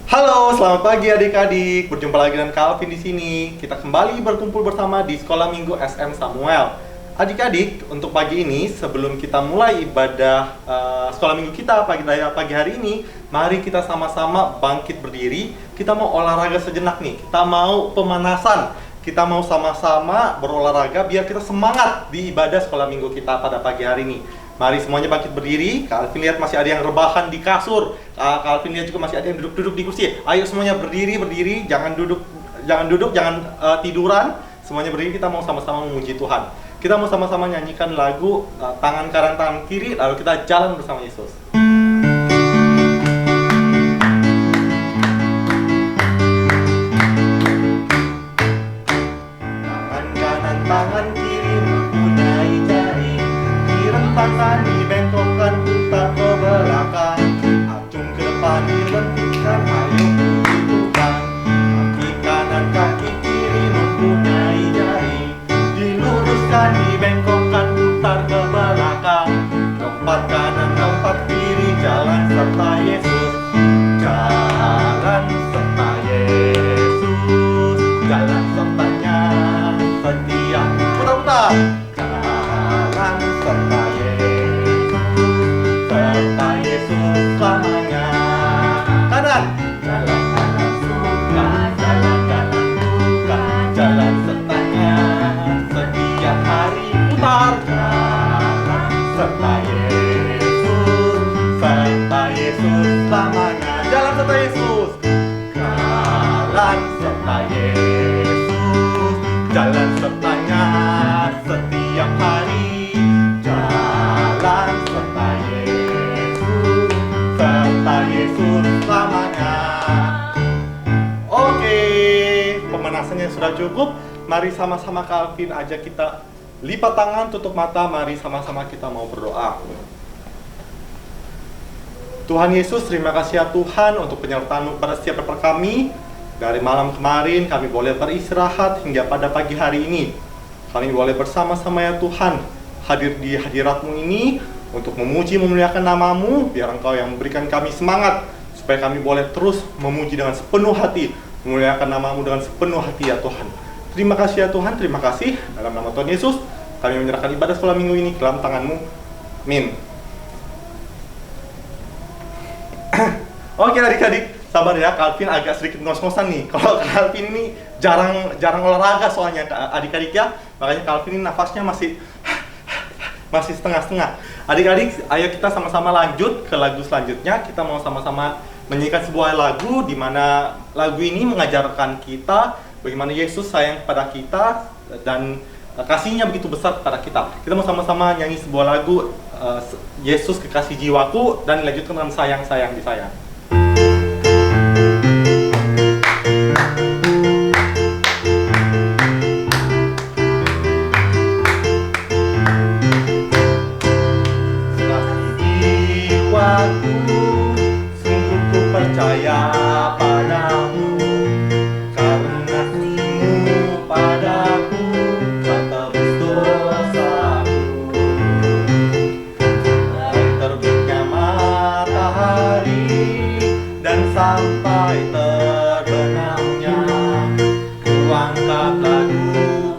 Halo, selamat pagi adik-adik. Berjumpa lagi dengan Calvin di sini. Kita kembali berkumpul bersama di Sekolah Minggu SM Samuel. Adik-adik, untuk pagi ini sebelum kita mulai ibadah Sekolah Minggu kita pagi hari ini, mari kita sama-sama bangkit berdiri. Kita mau olahraga sejenak nih. Kita mau pemanasan. Kita mau sama-sama berolahraga biar kita semangat di ibadah Sekolah Minggu kita pada pagi hari ini. Mari semuanya bangkit berdiri. Kak Alvin lihat masih ada yang rebahan di kasur. Kak Alvin lihat juga masih ada yang duduk-duduk di kursi. Ayo semuanya berdiri, jangan duduk, jangan tiduran. Semuanya berdiri, kita mau sama-sama memuji Tuhan. Kita mau sama-sama nyanyikan lagu tangan kanan tangan kiri, lalu kita jalan bersama Yesus. Tangan kanan tangan kiri mempunyai jari. Tangan dibengkokkan, putar ke belakang, acung ke depan, dilentikkan, ayo puji Tuhan. Kaki kanan, kaki kiri mempunyai jari, diluruskan, dibengkokkan, putar ke belakang, lompat kanan, lompat kiri, jalan serta Yesus. Jalan serta Yesus, jalan sertanya setia. Putar-putar. Jalan serta selamanya. Kanan. Jalan kanan suka, jalan buka, jalan sertanya setiap hari. Putar. Jalan serta Yesus selamanya. Jalan serta Yesus. Jalan serta Yesus, jalan sertanya setiap hari. Jalan serta Yesus selamanya. Oke, pemanasannya sudah cukup. Mari sama-sama Calvin ajak kita lipat tangan, tutup mata. Mari sama-sama kita mau berdoa. Tuhan Yesus, terima kasih ya Tuhan untuk penyertaan-Mu pada setiap kami. Dari malam kemarin kami boleh beristirahat hingga pada pagi hari ini. Kami boleh bersama-sama ya Tuhan hadir di hadirat-Mu ini untuk memuji memuliakan nama-Mu, biar Engkau yang memberikan kami semangat supaya kami boleh terus memuji dengan sepenuh hati, memuliakan nama-Mu dengan sepenuh hati ya Tuhan. Terima kasih ya Tuhan, terima kasih. Dalam nama Tuhan Yesus, kami menyerahkan ibadah sekolah minggu ini ke dalam tangan-Mu. Amin. Oke adik-adik, sabar ya, Calvin agak sedikit ngos-ngosan nih. Kalau Calvin ini jarang olahraga soalnya adik-adik ya, makanya Calvin ini nafasnya masih setengah-setengah. Adik-adik, ayo kita sama-sama lanjut ke lagu selanjutnya. Kita mau sama-sama menyanyikan sebuah lagu di mana lagu ini mengajarkan kita bagaimana Yesus sayang kepada kita dan kasihnya begitu besar kepada kita. Kita mau sama-sama nyanyi sebuah lagu Yesus kekasih jiwaku, dan dilanjutkan dengan sayang-sayang disayang. Sungguh ku percaya padamu, karena kasih-Mu padaku telah tebus dosaku. Dari terbitnya matahari dan sampai terbenamnya, ku angkat lagu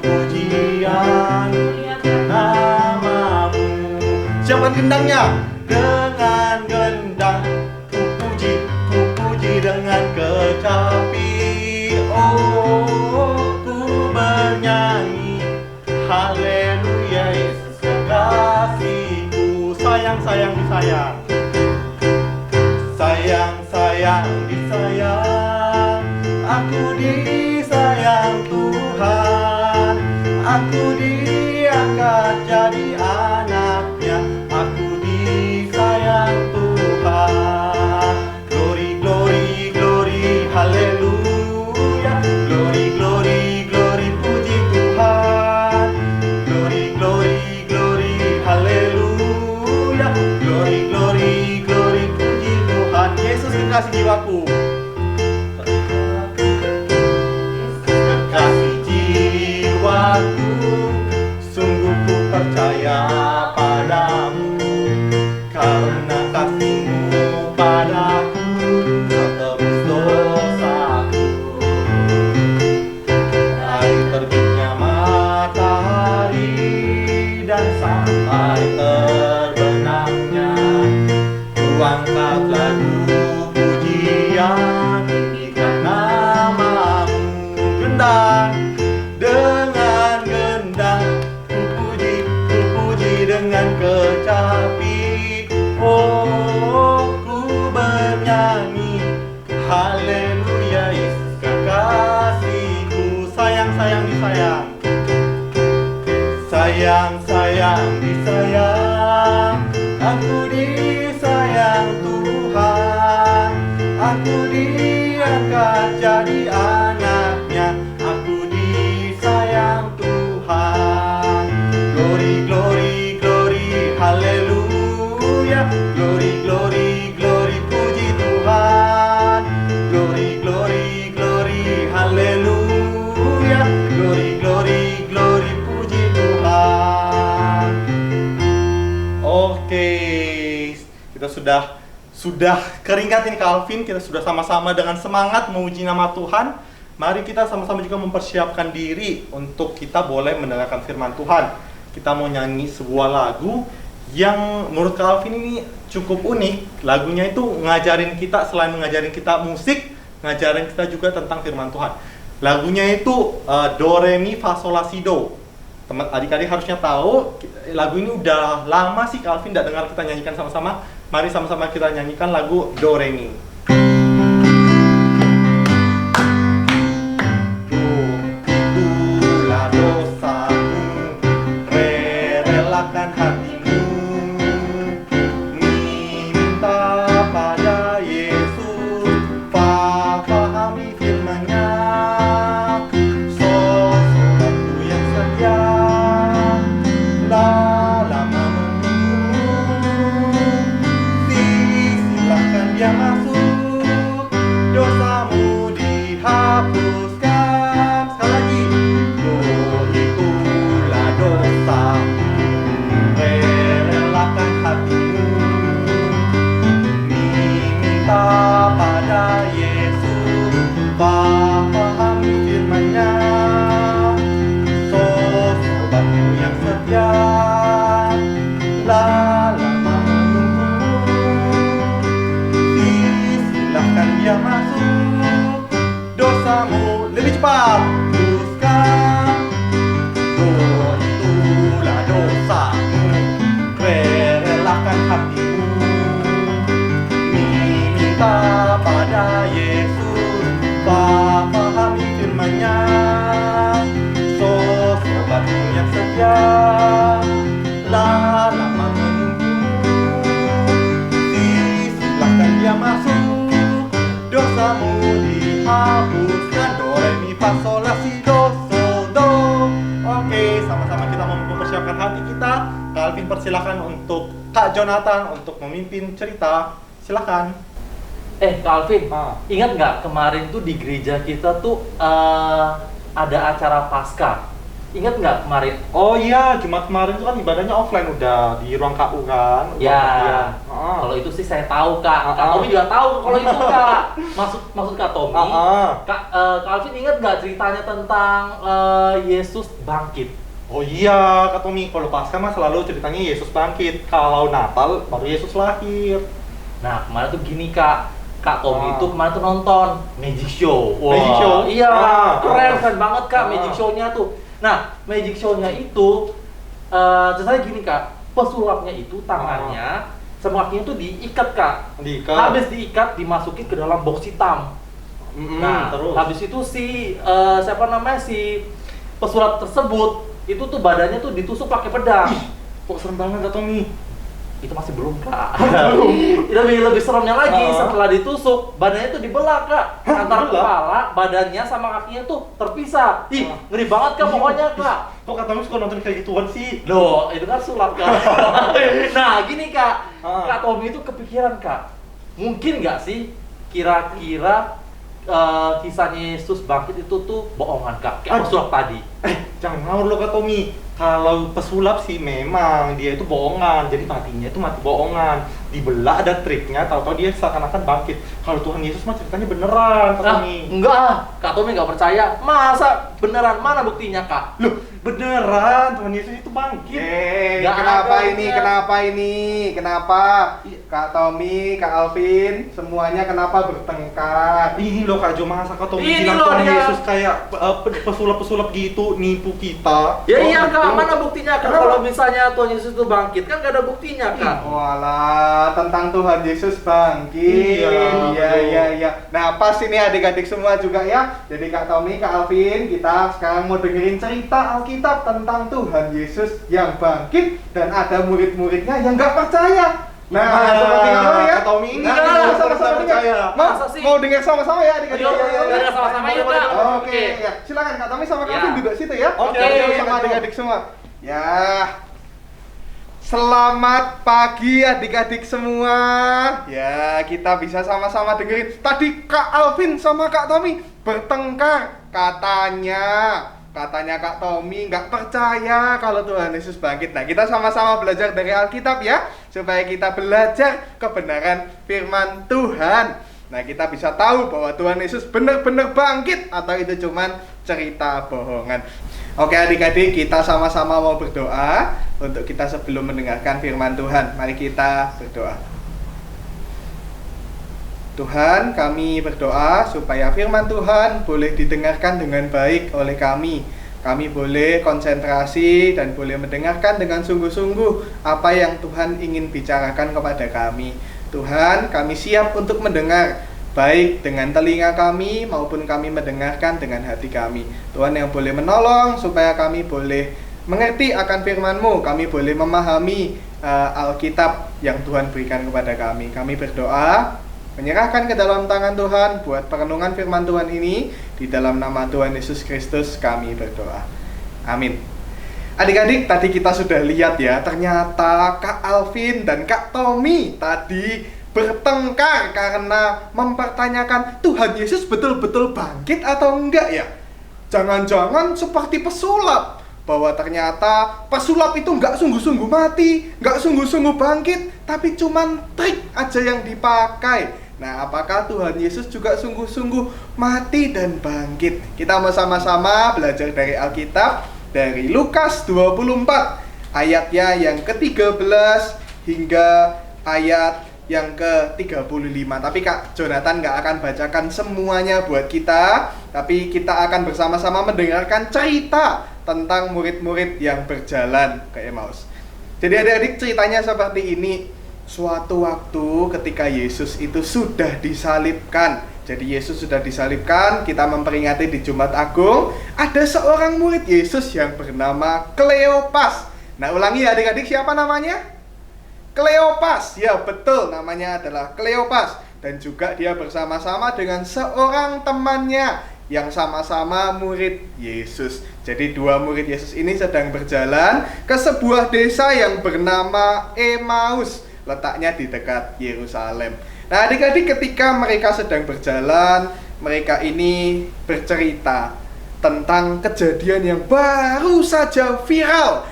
pujian nama-Mu. Siapkan gendangnya. Dengan gendang ku puji dengan kecapi. Oh, ku bernyanyi haleluya, Yesus kekasihku. Sayang-sayang disayang, sayang-sayang disayang. Aku disayang Tuhan, aku diangkat jadi anaknya. Aku disayang Tuhan. Glory, glory, glory, haleluya. Glory, glory, glory, puji Tuhan. Glory, glory, glory, haleluya. Glory, glory, glory, puji Tuhan. Yesus kekasih jiwaku. yang tinggikan namamu. Gendang dengan gendang, ku puji dengan kecapi. Oh, ku bernyanyi haleluya, Yesus kekasihku. Sayang, sayang, disayang. Sayang, sayang, disayang. Aku disayang Tuhan. Aku diangkat jadi anaknya. Aku disayang Tuhan. Glory, glory, glory, haleluya. Glory, glory, glory, puji Tuhan. Glory, glory, glory, haleluya. Glory, glory, glory, puji Tuhan. Oke, kita sudah keringat ini Kak Alvin. Kita sudah sama-sama dengan semangat memuji nama Tuhan. Mari kita sama-sama juga mempersiapkan diri untuk kita boleh mendengarkan firman Tuhan. Kita mau nyanyi sebuah lagu yang menurut Kak Alvin ini cukup unik. Lagunya itu ngajarin kita, selain ngajarin kita musik, ngajarin kita juga tentang firman Tuhan. Lagunya itu Do, Re, Mi, Fa, Sol, La, Si, Do. Teman adik-adik harusnya tahu, lagu ini udah lama sih Kak Alvin tidak dengar kita nyanyikan sama-sama. Mari sama-sama kita nyanyikan lagu Do, Re, Mi. Do, itulah dosamu, Re, relakan hatimu. Mi, minta pada Yesus, Fa, pahami firman-Nya. Sol, solatku yang setia. La, lama menunggu. Si, silahkan dia masuk. Dosamu dihapuskan. Sekali lagi. Do, itulah dosamu, Re, relakan hatimu. Mi, minta pada Yesus, Fa, pahami firman-Nya. Sol, sobatku yang setia. La, lama menunggu. Si, silahkan dia masuk. Dosamu lebih cepat. Teruskan. Do, itulah dosamu, Re, relakan hatimu. Mi, minta pada Yesus, Fa, pahami firman-Nya. So, sobatku yang setia. La, lama menunggu. Si, silahkan dia masuk. Dosamu dihapuskan. Do, Re, Mi, Fa, Sol, La, Si, Do, Sol, Do. Oke, sama-sama kita mempersiapkan hati kita. Kak Alvin persilakan untuk Kak Jonathan untuk memimpin cerita. Silakan. Kak Alvin, Ah. ingat nggak kemarin tuh di gereja kita tuh ada acara Paskah? Ingat nggak kemarin? Oh iya, Jumat kemarin itu kan ibadahnya offline udah di ruang KU kan? Ya, Iya. kalau itu sih saya tahu Kak. Kak Ah. Tommy juga tahu kalau itu Kak. Maksud Kak Tommy. Ah. Kak Alvin ingat nggak ceritanya tentang Yesus bangkit? Oh iya, Kak Tommy, kalau Paskah mah selalu ceritanya Yesus bangkit. Kalau Natal baru Yesus lahir. Nah kemarin tuh gini Kak. Kak Tommy itu kemarin tuh nonton Magic Show. Wah, Magic Show? Iya, keren banget Kak Ah. Magic Show-nya tuh. Nah, Magic Show-nya itu ceritanya gini Kak, pesulapnya itu tangannya sama kakinya itu diikat Kak. Diikat. Habis diikat dimasukin ke dalam box hitam. Nah, terus. habis itu si pesulap tersebut itu tuh badannya tuh ditusuk pakai pedang. Kok serem banget Kak Tommy? Itu masih belum Kak. lebih seremnya lagi setelah ditusuk badannya tuh dibelah Kak. Antara kepala, badannya sama kakinya tuh terpisah. Ih, ngeri banget Kak pokoknya Kak. Kok Kak Tommy suka nonton kayak gituan sih? Loh, itu kan sulap Kak. Nah, gini Kak. Ah. Kak Tommy itu kepikiran Kak. Mungkin nggak sih kira-kira kisahnya Yesus bangkit itu tuh bohongan Kak, kayak pesulap tadi. Jangan ngawur lo Kak Tommy. Kalau pesulap sih memang dia itu bohongan, jadi matinya itu mati bohongan. Dibelah ada triknya, tahu-tahu dia seakan-akan bangkit. Kalau Tuhan Yesus mah ceritanya beneran Kak Tommy. Enggak, Kak Tommy nggak percaya. Masa beneran? Mana buktinya Kak? Loh, beneran Tuhan Yesus itu bangkit. Nggak Kenapa ada ini? ya. Kenapa ini? Kenapa? Kak Tommy, Kak Alvin, semuanya kenapa bertengkar? Ini loh Kak Jo, masa Kak Tommy Ini bilang loh Tuhan dia. Yesus kayak pesulap-pesulap gitu, nipu kita. Ya Oh, iya gitu. Kak, mana buktinya Kak? Kenapa? Kalau misalnya Tuhan Yesus itu bangkit kan nggak ada buktinya Kak. Walah, tentang Tuhan Yesus bangkit. Iya, betul. Iya. Nah, pas ini adik-adik semua juga ya. Jadi Kak Tommy, Kak Alvin, kita sekarang mau dengerin cerita Alkitab tentang Tuhan Yesus yang bangkit dan ada murid-muridnya yang nggak percaya. Nah, seperti itu ya. Kak Tommy ini Nah, nggak kita ada sama-sama percaya. dengar. Masa sih? Mau dengar sama-sama ya adik-adik. Ayo, dengar sama-sama yuk, Kak. Oke, ya. Silakan Kak Tommy sama Kak Ya. Alvin duduk situ ya. Oke, Sama adik-adik semua. Ya. Selamat pagi adik-adik semua. Ya, kita bisa sama-sama dengerin. Tadi Kak Alvin sama Kak Tommy bertengkar. Katanya Kak Tommy nggak percaya kalau Tuhan Yesus bangkit. Nah, kita sama-sama belajar dari Alkitab ya, supaya kita belajar kebenaran firman Tuhan. Nah, kita bisa tahu bahwa Tuhan Yesus benar-benar bangkit atau itu cuman cerita bohongan. Oke adik-adik, kita sama-sama mau berdoa untuk kita sebelum mendengarkan firman Tuhan. Mari kita berdoa. Tuhan, kami berdoa supaya firman Tuhan boleh didengarkan dengan baik oleh kami. Kami boleh konsentrasi dan boleh mendengarkan dengan sungguh-sungguh apa yang Tuhan ingin bicarakan kepada kami. Tuhan, kami siap untuk mendengar, baik dengan telinga kami maupun kami mendengarkan dengan hati kami. Tuhan yang boleh menolong supaya kami boleh mengerti akan firman-Mu, kami boleh memahami Alkitab yang Tuhan berikan kepada kami. Kami berdoa, menyerahkan ke dalam tangan Tuhan buat perenungan firman Tuhan ini. Di dalam nama Tuhan Yesus Kristus kami berdoa. Amin. Adik-adik, tadi kita sudah lihat ya, ternyata Kak Alvin dan Kak Tommy tadi bertengkar karena mempertanyakan Tuhan Yesus betul-betul bangkit atau enggak ya? Jangan-jangan seperti pesulap, bahwa ternyata pesulap itu enggak sungguh-sungguh mati, enggak sungguh-sungguh bangkit, tapi cuman trik aja yang dipakai. Nah, apakah Tuhan Yesus juga sungguh-sungguh mati dan bangkit? Kita mau sama-sama belajar dari Alkitab, dari Lukas 24 ayatnya yang ke-13 hingga ayat yang ke-35. Tapi Kak Jonathan nggak akan bacakan semuanya buat kita, tapi kita akan bersama-sama mendengarkan cerita tentang murid-murid yang berjalan ke Emmaus. Jadi adik-adik, ceritanya seperti ini. Suatu waktu ketika Yesus itu sudah disalibkan. Jadi Yesus sudah disalibkan, kita memperingati di Jumat Agung. Ada seorang murid Yesus yang bernama Kleopas. Nah, ulangi ya adik-adik, siapa namanya? Kleopas. Ya betul, namanya adalah Kleopas. Dan juga dia bersama-sama dengan seorang temannya yang sama-sama murid Yesus. Jadi dua murid Yesus ini sedang berjalan ke sebuah desa yang bernama Emmaus. Letaknya di dekat Yerusalem. Nah adik-adik, ketika mereka sedang berjalan, mereka ini bercerita tentang kejadian yang baru saja viral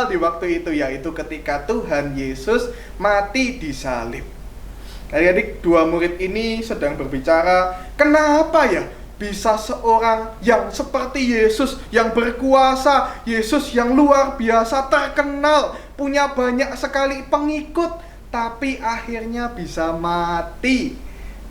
di waktu itu, yaitu ketika Tuhan Yesus mati di salib. Adik-adik, dua murid ini sedang berbicara, kenapa ya bisa seorang yang seperti Yesus, yang berkuasa, Yesus yang luar biasa terkenal, punya banyak sekali pengikut, tapi akhirnya bisa mati.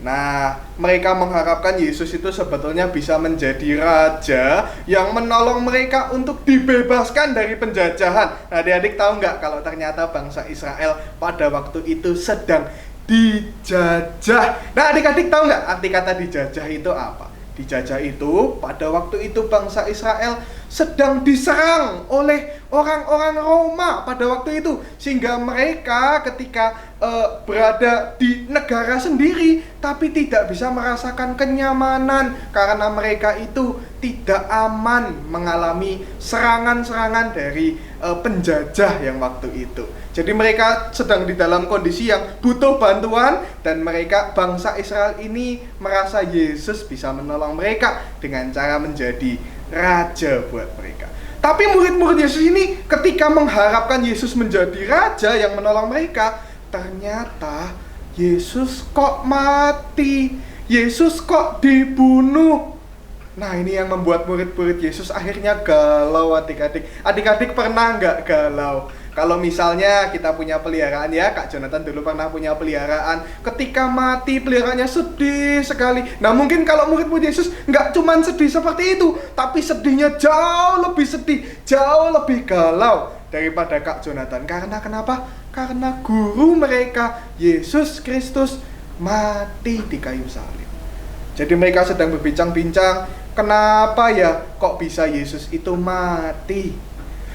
Nah, mereka mengharapkan Yesus itu sebetulnya bisa menjadi raja yang menolong mereka untuk dibebaskan dari penjajahan. Nah, adik-adik tahu nggak kalau ternyata bangsa Israel pada waktu itu sedang dijajah. Nah, adik-adik tahu nggak arti kata dijajah itu apa? Dijajah itu pada waktu itu bangsa Israel sedang diserang oleh orang-orang Roma pada waktu itu, sehingga mereka ketika berada di negara sendiri tapi tidak bisa merasakan kenyamanan karena mereka itu tidak aman mengalami serangan-serangan dari penjajah yang waktu itu. Jadi mereka sedang di dalam kondisi yang butuh bantuan, dan mereka, bangsa Israel ini, merasa Yesus bisa menolong mereka dengan cara menjadi raja buat mereka. Tapi murid-murid Yesus ini ketika mengharapkan Yesus menjadi raja yang menolong mereka, ternyata Yesus kok mati, Yesus kok dibunuh. Nah, ini yang membuat murid-murid Yesus akhirnya galau adik-adik. Adik-adik pernah nggak galau? Kalau misalnya kita punya peliharaan ya, Kak Jonathan dulu pernah punya peliharaan. Ketika mati peliharaannya sedih sekali. Nah mungkin kalau murid-murid Yesus nggak cuman sedih seperti itu, tapi sedihnya jauh lebih sedih, jauh lebih galau daripada Kak Jonathan. Karena kenapa? Karena guru mereka, Yesus Kristus, mati di kayu salib. Jadi mereka sedang berbincang-bincang, kenapa ya kok bisa Yesus itu mati?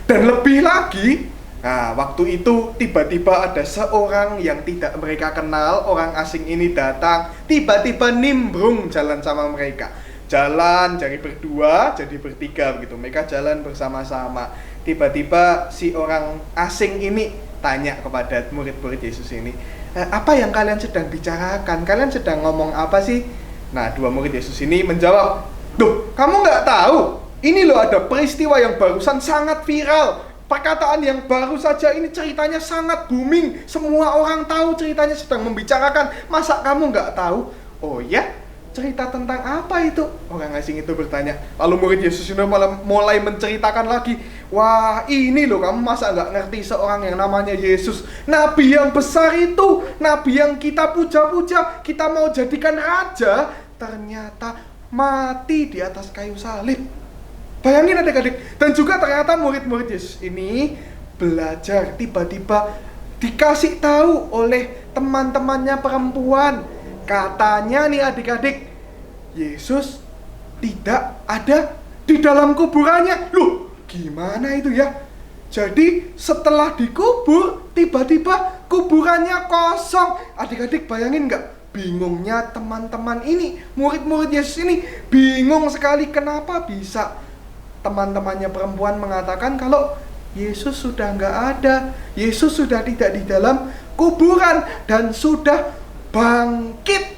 Dan lebih lagi, nah, waktu itu tiba-tiba ada seorang yang tidak mereka kenal, orang asing ini datang, tiba-tiba nimbrung jalan sama mereka. Jalan dari berdua jadi bertiga begitu. Mereka jalan bersama-sama. Tiba-tiba si orang asing ini tanya kepada murid-murid Yesus ini, apa yang kalian sedang bicarakan? Kalian sedang ngomong apa sih? Nah, dua murid Yesus ini menjawab, "Duh, kamu nggak tahu? Ini loh ada peristiwa yang barusan sangat viral. Perkataan yang baru saja ini ceritanya sangat booming. Semua orang tahu ceritanya sedang membicarakan. Masa kamu nggak tahu?" "Oh ya? Cerita tentang apa itu?" orang asing itu bertanya. Lalu murid Yesus ini mulai menceritakan lagi. "Wah, ini loh, kamu masa nggak ngerti seorang yang namanya Yesus, Nabi yang besar itu, Nabi yang kita puja-puja, kita mau jadikan raja, ternyata mati di atas kayu salib." Bayangin adik-adik. Dan juga ternyata murid-murid Yesus ini belajar, tiba-tiba dikasih tahu oleh teman-temannya perempuan. Katanya nih adik-adik, Yesus tidak ada di dalam kuburannya. Loh, gimana itu ya? Jadi setelah dikubur, tiba-tiba kuburannya kosong. Adik-adik bayangin nggak? Bingungnya teman-teman ini, murid-murid Yesus ini bingung sekali kenapa bisa teman-temannya perempuan mengatakan kalau Yesus sudah nggak ada, Yesus sudah tidak di dalam kuburan dan sudah bangkit.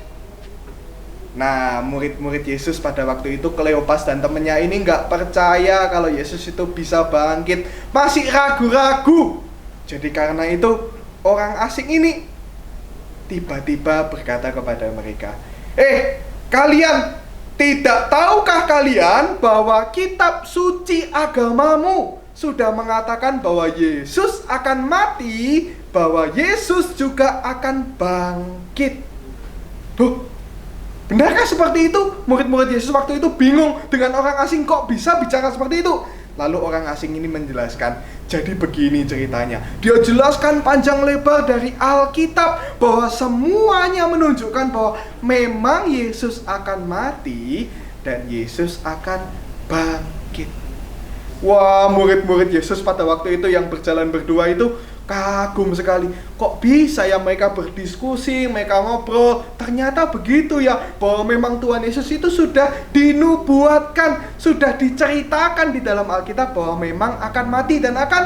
Nah, murid-murid Yesus pada waktu itu, Kleopas dan temannya ini nggak percaya kalau Yesus itu bisa bangkit, masih ragu-ragu. Jadi karena itu orang asing ini tiba-tiba berkata kepada mereka, kalian, tidak tahukah kalian bahwa kitab suci agamamu sudah mengatakan bahwa Yesus akan mati, bahwa Yesus juga akan bangkit? Duh, benarkah seperti itu? Murid-murid Yesus waktu itu bingung dengan orang asing kok bisa bicara seperti itu. Lalu orang asing ini menjelaskan, jadi begini ceritanya. Dia jelaskan panjang lebar dari Alkitab bahwa semuanya menunjukkan bahwa memang Yesus akan mati dan Yesus akan bangkit. Wah, murid-murid Yesus pada waktu itu yang berjalan berdua itu kagum sekali. Kok bisa ya mereka berdiskusi, mereka ngobrol, ternyata begitu ya, bahwa memang Tuhan Yesus itu sudah dinubuatkan, sudah diceritakan di dalam Alkitab bahwa memang akan mati dan akan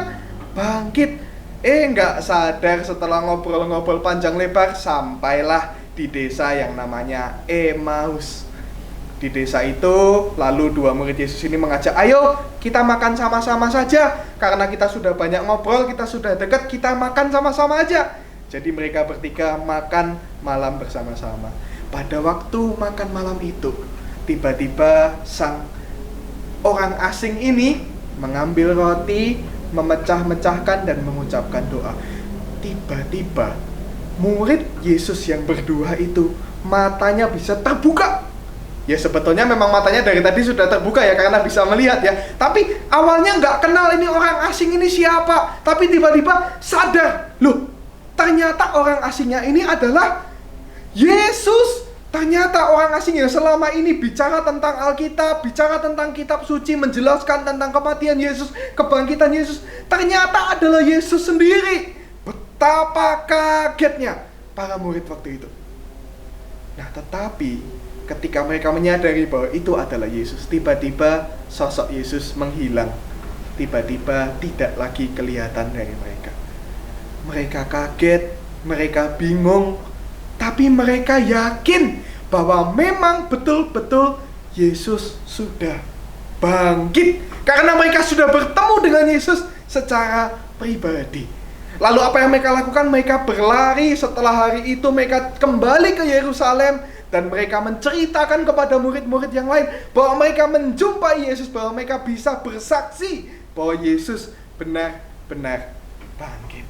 bangkit. Nggak sadar setelah ngobrol-ngobrol panjang lebar, sampailah di desa yang namanya Emmaus. Di desa itu, lalu dua murid Yesus ini mengajak, ayo kita makan sama-sama saja. Karena kita sudah banyak ngobrol, kita sudah dekat, kita makan sama-sama aja. Jadi mereka bertiga makan malam bersama-sama. Pada waktu makan malam itu, tiba-tiba sang orang asing ini mengambil roti, memecah-mecahkan dan mengucapkan doa. Tiba-tiba murid Yesus yang berdua itu matanya bisa terbuka. Ya sebetulnya memang matanya dari tadi sudah terbuka ya, karena bisa melihat ya. Tapi awalnya nggak kenal ini orang asing ini siapa. Tapi tiba-tiba sadar, loh ternyata orang asingnya ini adalah Yesus. Ternyata orang asing yang selama ini bicara tentang Alkitab, bicara tentang kitab suci, menjelaskan tentang kematian Yesus, kebangkitan Yesus, ternyata adalah Yesus sendiri. Betapa kagetnya para murid waktu itu. Nah tetapi ketika mereka menyadari bahwa itu adalah Yesus, tiba-tiba sosok Yesus menghilang. Tiba-tiba tidak lagi kelihatan dari mereka. Mereka kaget, mereka bingung, tapi mereka yakin bahwa memang betul-betul Yesus sudah bangkit. Karena mereka sudah bertemu dengan Yesus secara pribadi. Lalu apa yang mereka lakukan? Mereka berlari. Setelah hari itu mereka kembali ke Yerusalem. Dan mereka menceritakan kepada murid-murid yang lain bahwa mereka menjumpai Yesus, bahwa mereka bisa bersaksi bahwa Yesus benar-benar bangkit.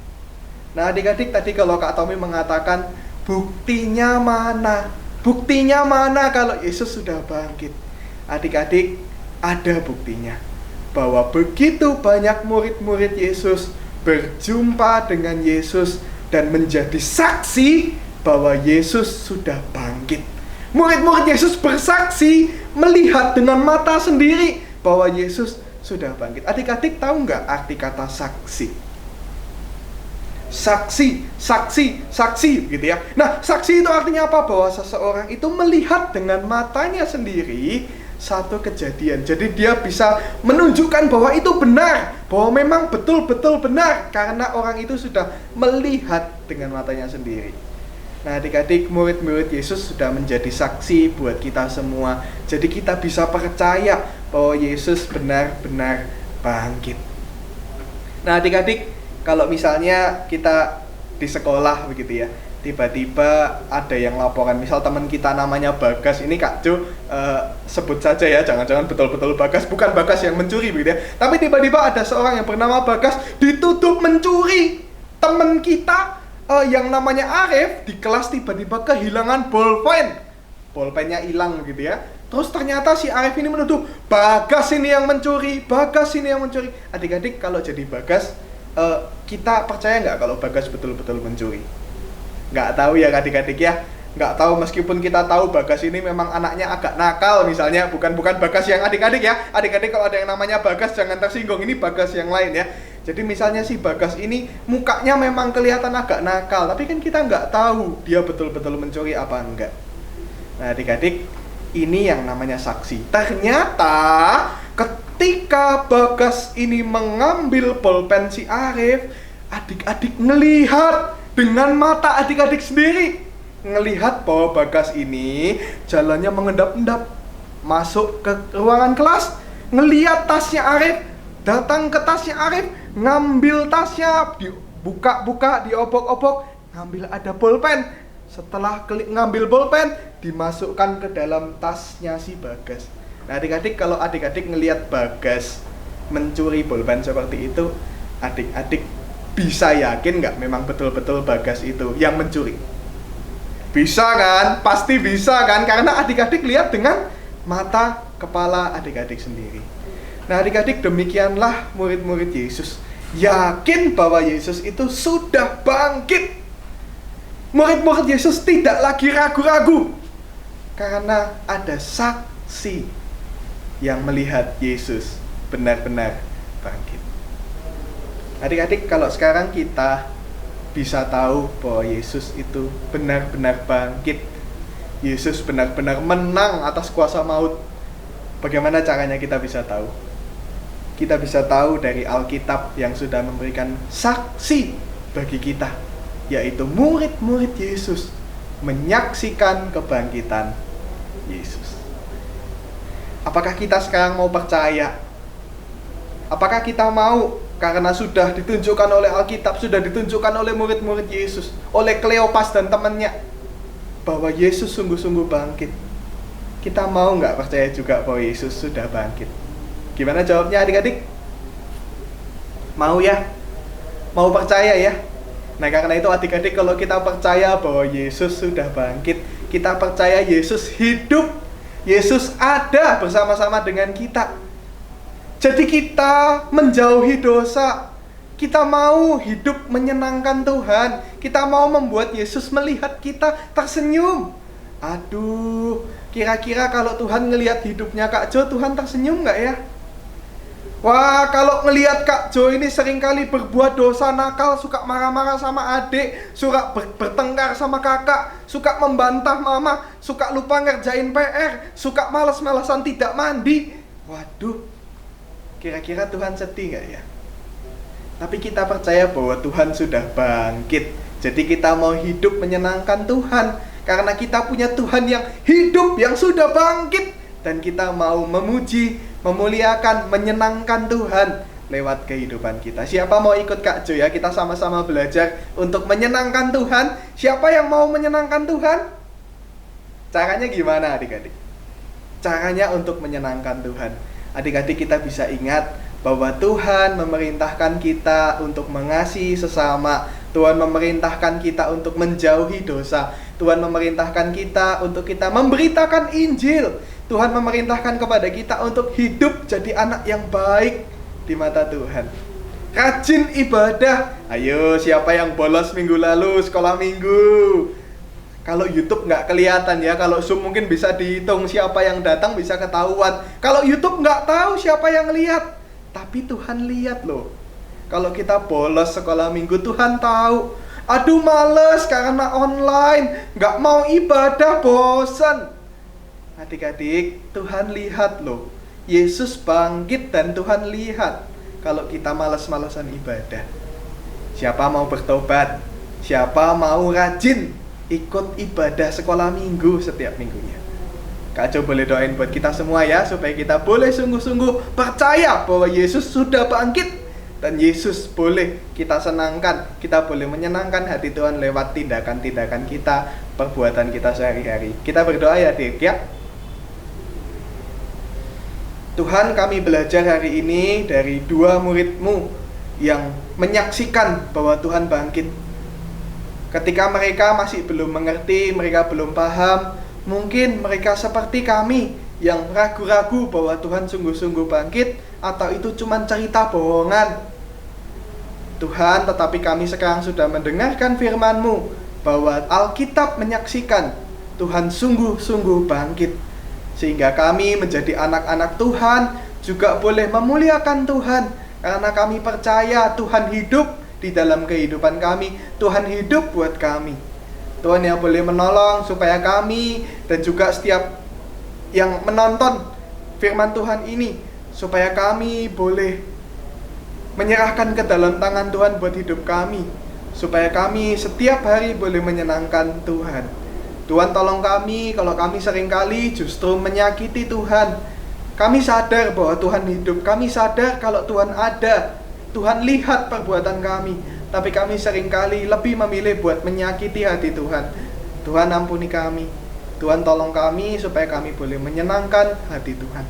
Nah adik-adik, tadi kalau Kak Tommy mengatakan buktinya mana? Buktinya mana kalau Yesus sudah bangkit? Adik-adik, ada buktinya. Bahwa begitu banyak murid-murid Yesus berjumpa dengan Yesus dan menjadi saksi bahwa Yesus sudah bangkit. Murid-murid Yesus bersaksi, melihat dengan mata sendiri bahwa Yesus sudah bangkit. Adik-adik tahu nggak arti kata saksi? Saksi gitu ya. Nah, saksi itu artinya apa? Bahwa seseorang itu melihat dengan matanya sendiri satu kejadian. Jadi dia bisa menunjukkan bahwa itu benar, bahwa memang betul-betul benar karena orang itu sudah melihat dengan matanya sendiri. Nah adik-adik, murid-murid Yesus sudah menjadi saksi buat kita semua. Jadi kita bisa percaya bahwa Yesus benar-benar bangkit. Nah adik-adik, kalau misalnya kita di sekolah begitu ya, tiba-tiba ada yang laporan, misal teman kita namanya Bagas. Ini Kak Jo sebut saja ya, jangan-jangan betul-betul Bagas, bukan Bagas yang mencuri begitu ya. Tapi tiba-tiba ada seorang yang bernama Bagas dituduh mencuri. Teman kita yang namanya Arif di kelas tiba-tiba kehilangan bolpen. Bolpennya hilang gitu ya. Terus ternyata si Arif ini menuduh Bagas ini yang mencuri, Bagas ini yang mencuri. Adik-adik, kalau jadi Bagas, kita percaya nggak kalau Bagas betul-betul mencuri? Nggak tahu ya adik-adik ya. Nggak tahu, meskipun kita tahu Bagas ini memang anaknya agak nakal misalnya. Bukan Bagas yang adik-adik ya. Adik-adik kalau ada yang namanya Bagas jangan tersinggung, ini Bagas yang lain ya. Jadi misalnya si Bagas ini mukanya memang kelihatan agak nakal, tapi kan kita nggak tahu dia betul-betul mencuri apa enggak. Nah adik-adik, ini yang namanya saksi. Ternyata ketika Bagas ini mengambil bolpen si Arif, adik-adik ngelihat dengan mata adik-adik sendiri, ngelihat bahwa Bagas ini jalannya mengendap-endap masuk ke ruangan kelas, ngelihat tasnya Arif, datang ke tasnya Arif, ngambil tasnya, dibuka-buka, diobok-obok, ngambil ada bolpen. Setelah ngambil bolpen, dimasukkan ke dalam tasnya si Bagas. Nah adik-adik, kalau adik-adik ngelihat Bagas mencuri bolpen seperti itu, adik-adik bisa yakin nggak memang betul-betul Bagas itu yang mencuri? Bisa kan? Pasti bisa kan? Karena adik-adik lihat dengan mata kepala adik-adik sendiri. Nah adik-adik, demikianlah murid-murid Yesus yakin bahwa Yesus itu sudah bangkit. Murid-murid Yesus tidak lagi ragu-ragu karena ada saksi yang melihat Yesus benar-benar bangkit. Adik-adik, kalau sekarang kita bisa tahu bahwa Yesus itu benar-benar bangkit, Yesus benar-benar menang atas kuasa maut, bagaimana caranya kita bisa tahu? Kita bisa tahu dari Alkitab yang sudah memberikan saksi bagi kita, yaitu murid-murid Yesus menyaksikan kebangkitan Yesus. Apakah kita sekarang mau percaya? Apakah kita mau, karena sudah ditunjukkan oleh Alkitab, sudah ditunjukkan oleh murid-murid Yesus, oleh Kleopas dan temannya, bahwa Yesus sungguh-sungguh bangkit? Kita mau nggak percaya juga bahwa Yesus sudah bangkit? Gimana jawabnya adik-adik? Mau ya? Mau percaya ya? Nah karena itu adik-adik, kalau kita percaya bahwa Yesus sudah bangkit, kita percaya Yesus hidup, Yesus ada bersama-sama dengan kita. Jadi kita menjauhi dosa, kita mau hidup menyenangkan Tuhan, kita mau membuat Yesus melihat kita tersenyum. Aduh, kira-kira kalau Tuhan ngelihat hidupnya Kak Jo, Tuhan tersenyum nggak ya? Wah, kalau ngelihat Kak Jo ini seringkali berbuat dosa nakal, suka marah-marah sama adik, suka bertengkar sama kakak, suka membantah mama, suka lupa ngerjain PR, suka malas-malasan tidak mandi. Waduh, kira-kira Tuhan sedih nggak ya? Tapi kita percaya bahwa Tuhan sudah bangkit. Jadi kita mau hidup menyenangkan Tuhan, karena kita punya Tuhan yang hidup, yang sudah bangkit. Dan kita mau memuji, memuliakan, menyenangkan Tuhan lewat kehidupan kita. Siapa mau ikut Kak Jo ya? Kita sama-sama belajar untuk menyenangkan Tuhan. Siapa yang mau menyenangkan Tuhan? Caranya gimana adik-adik? Caranya untuk menyenangkan Tuhan. Adik-adik, kita bisa ingat bahwa Tuhan memerintahkan kita untuk mengasihi sesama. Tuhan memerintahkan kita untuk menjauhi dosa. Tuhan memerintahkan kita untuk kita memberitakan Injil. Tuhan memerintahkan kepada kita untuk hidup jadi anak yang baik di mata Tuhan. Rajin ibadah. Ayo, siapa yang bolos minggu lalu sekolah minggu? Kalau YouTube nggak kelihatan ya, kalau Zoom mungkin bisa dihitung siapa yang datang, bisa ketahuan. Kalau YouTube nggak tahu siapa yang lihat, tapi Tuhan lihat loh. Kalau kita bolos sekolah minggu, Tuhan tahu. Aduh, males karena online, nggak mau ibadah, bosan. Adik-adik, Tuhan lihat loh. Yesus bangkit dan Tuhan lihat kalau kita malas-malasan ibadah. Siapa mau bertobat? Siapa mau rajin ikut ibadah sekolah minggu setiap minggunya? Kak Jo boleh doain buat kita semua ya, supaya kita boleh sungguh-sungguh percaya bahwa Yesus sudah bangkit. Dan Yesus boleh kita senangkan, kita boleh menyenangkan hati Tuhan lewat tindakan-tindakan kita, perbuatan kita sehari-hari. Kita berdoa ya adik ya. Tuhan, kami belajar hari ini dari 2 murid-Mu yang menyaksikan bahwa Tuhan bangkit. Ketika mereka masih belum mengerti, mereka belum paham, mungkin mereka seperti kami yang ragu-ragu bahwa Tuhan sungguh-sungguh bangkit atau itu cuma cerita bohongan. Tuhan, tetapi kami sekarang sudah mendengarkan firman-Mu bahwa Alkitab menyaksikan Tuhan sungguh-sungguh bangkit. Sehingga kami menjadi anak-anak Tuhan juga boleh memuliakan Tuhan, karena kami percaya Tuhan hidup di dalam kehidupan kami. Tuhan hidup buat kami. Tuhan yang boleh menolong supaya kami dan juga setiap yang menonton firman Tuhan ini, supaya kami boleh menyerahkan ke dalam tangan Tuhan buat hidup kami, supaya kami setiap hari boleh menyenangkan Tuhan. Tuhan tolong kami kalau kami seringkali justru menyakiti Tuhan. Kami sadar bahwa Tuhan hidup, kami sadar kalau Tuhan ada, Tuhan lihat perbuatan kami, tapi kami seringkali lebih memilih buat menyakiti hati Tuhan. Tuhan ampuni kami, Tuhan tolong kami supaya kami boleh menyenangkan hati Tuhan.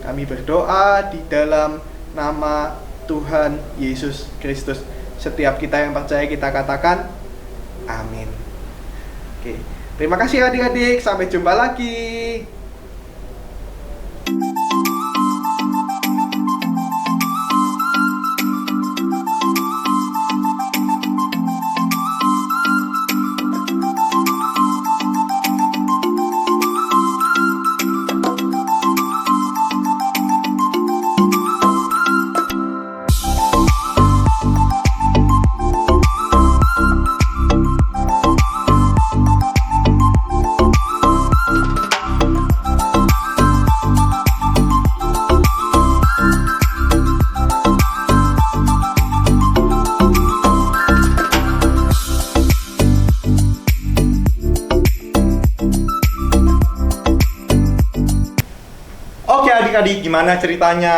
Kami berdoa di dalam nama Tuhan Yesus Kristus. Setiap kita yang percaya kita katakan amin. Oke, terima kasih adik-adik, sampai jumpa lagi. Adik-adik, gimana ceritanya?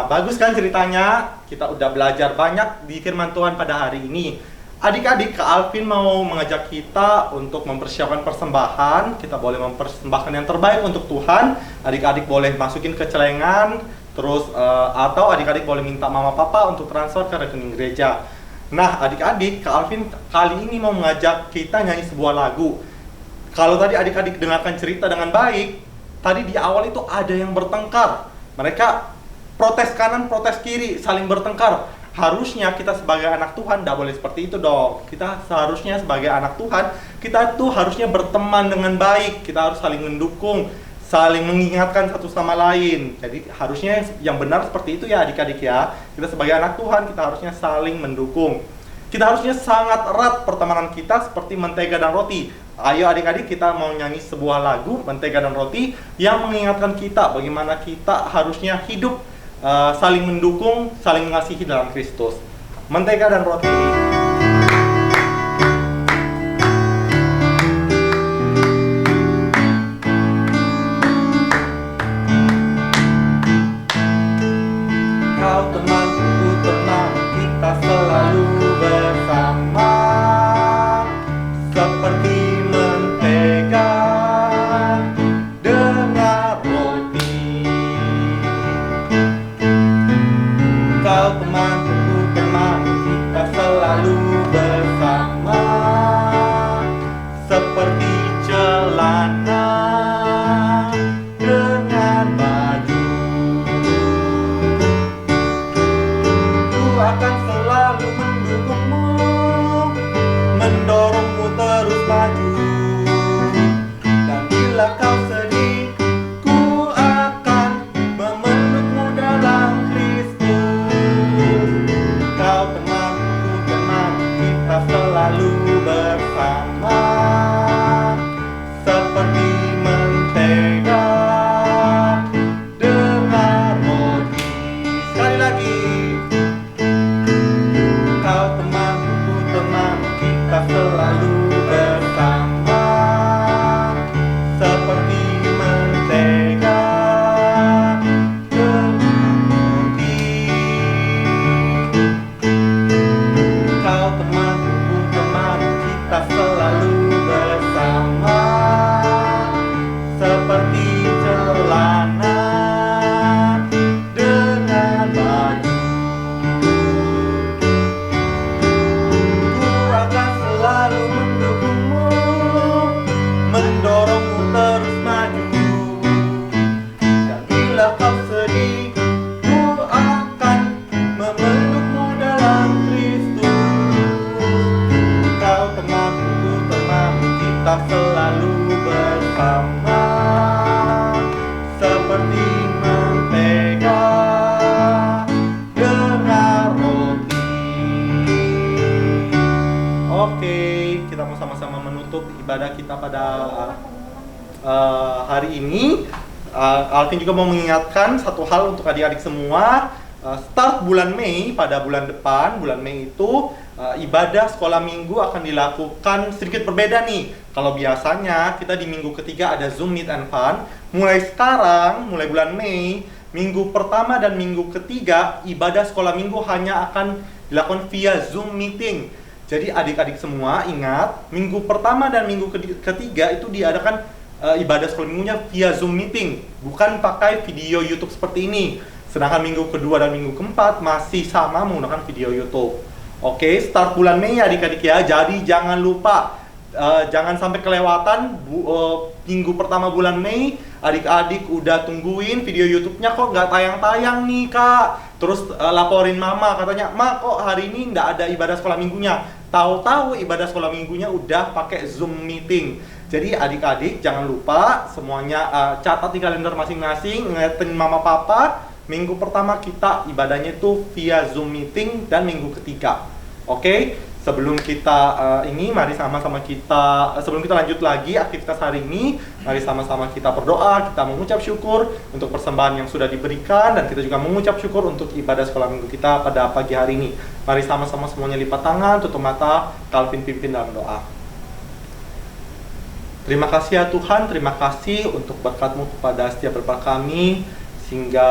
Bagus kan ceritanya? Kita udah belajar banyak di firman Tuhan pada hari ini. Adik-adik, Kak Alvin mau mengajak kita untuk mempersiapkan persembahan. Kita boleh mempersembahkan yang terbaik untuk Tuhan. Adik-adik boleh masukin ke celengan, terus atau adik-adik boleh minta mama papa untuk transfer ke rekening gereja. Nah, adik-adik, Kak Alvin kali ini mau mengajak kita nyanyi sebuah lagu. Kalau tadi adik-adik dengarkan cerita dengan baik, tadi di awal itu ada yang bertengkar. Mereka protes kanan, protes kiri, saling bertengkar. Harusnya kita sebagai anak Tuhan tidak boleh seperti itu dong. Kita seharusnya sebagai anak Tuhan, kita tuh harusnya berteman dengan baik. Kita harus saling mendukung, saling mengingatkan satu sama lain. Jadi harusnya yang benar seperti itu ya adik-adik ya. Kita sebagai anak Tuhan, kita harusnya saling mendukung. Kita harusnya sangat erat pertemanan kita seperti mentega dan roti. Ayo adik-adik, kita mau nyanyi sebuah lagu Mentega dan Roti yang mengingatkan kita bagaimana kita harusnya hidup saling mendukung, saling mengasihi dalam Kristus. Mentega dan Roti. maju. Dan bila kau sedih, ku akan memelukmu dalam Kristus. Kau tenangku, kita selalu bersama, seperti memegang gerar roti. Oke, kita mau sama-sama menutup ibadah kita pada hari ini. Alvin juga mau mengingatkan satu hal untuk adik-adik semua. Start bulan Mei, pada bulan depan, bulan Mei itu ibadah sekolah minggu akan dilakukan sedikit berbeda nih. Kalau biasanya kita di minggu ketiga ada Zoom Meet and Fun, mulai sekarang, mulai bulan Mei, minggu pertama dan minggu ketiga ibadah sekolah minggu hanya akan dilakukan via Zoom meeting. Jadi adik-adik semua ingat, minggu pertama dan minggu ketiga itu diadakan ibadah sekolah minggunya via Zoom meeting, bukan pakai video YouTube seperti ini. Sedangkan minggu kedua dan minggu keempat masih sama menggunakan video YouTube. Oke, start bulan Mei adik-adik ya. Jadi jangan lupa, jangan sampai kelewatan minggu pertama bulan Mei. Adik-adik udah tungguin video YouTube-nya kok nggak tayang-tayang nih kak. Terus laporin mama, katanya, "Ma, kok hari ini nggak ada ibadah sekolah minggunya?" Tahu-tahu ibadah sekolah minggunya udah pakai Zoom meeting. Jadi adik-adik jangan lupa semuanya catat di kalender masing-masing, ingetin mama papa. Minggu pertama kita ibadahnya itu via Zoom meeting dan minggu ketiga. Oke, sebelum kita mari sama-sama kita sebelum kita lanjut lagi aktivitas hari ini, mari sama-sama kita berdoa, kita mengucap syukur untuk persembahan yang sudah diberikan, dan kita juga mengucap syukur untuk ibadah sekolah minggu kita pada pagi hari ini. Mari sama-sama semuanya lipat tangan, tutup mata, Calvin pimpin dalam doa. Terima kasih ya Tuhan, terima kasih untuk berkat-Mu kepada setiap berkat kami, sehingga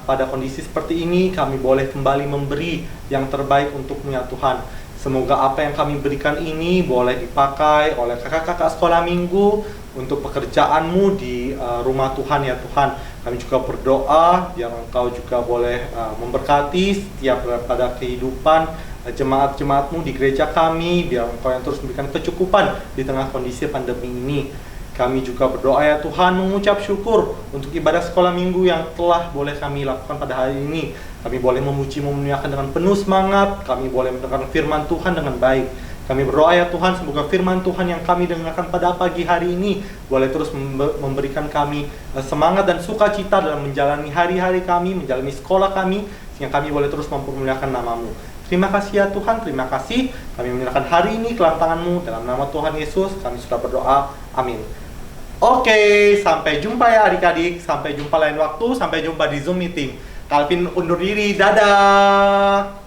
pada kondisi seperti ini kami boleh kembali memberi yang terbaik untuk-Mu ya Tuhan. Semoga apa yang kami berikan ini boleh dipakai oleh kakak-kakak sekolah minggu untuk pekerjaan-Mu di rumah Tuhan ya Tuhan. Kami juga berdoa biar Engkau juga boleh memberkati setiap pada kehidupan jemaat-jemaat-Mu di gereja kami, biar Engkau yang terus memberikan kecukupan di tengah kondisi pandemi ini. Kami juga berdoa ya Tuhan, mengucap syukur untuk ibadah sekolah minggu yang telah boleh kami lakukan pada hari ini. Kami boleh memuji, memuliakan dengan penuh semangat, kami boleh mendengarkan firman Tuhan dengan baik. Kami berdoa ya Tuhan, semoga firman Tuhan yang kami dengarkan pada pagi hari ini boleh terus memberikan kami semangat dan sukacita dalam menjalani hari-hari kami, menjalani sekolah kami, sehingga kami boleh terus mempermuliakan nama-Mu. Terima kasih ya Tuhan, terima kasih. Kami menyerahkan hari ini ke dalam tangan-Mu, dalam nama Tuhan Yesus kami sudah berdoa, amin. Oke, sampai jumpa ya adik-adik, sampai jumpa lain waktu, sampai jumpa di Zoom meeting. Calvin undur diri, dadah.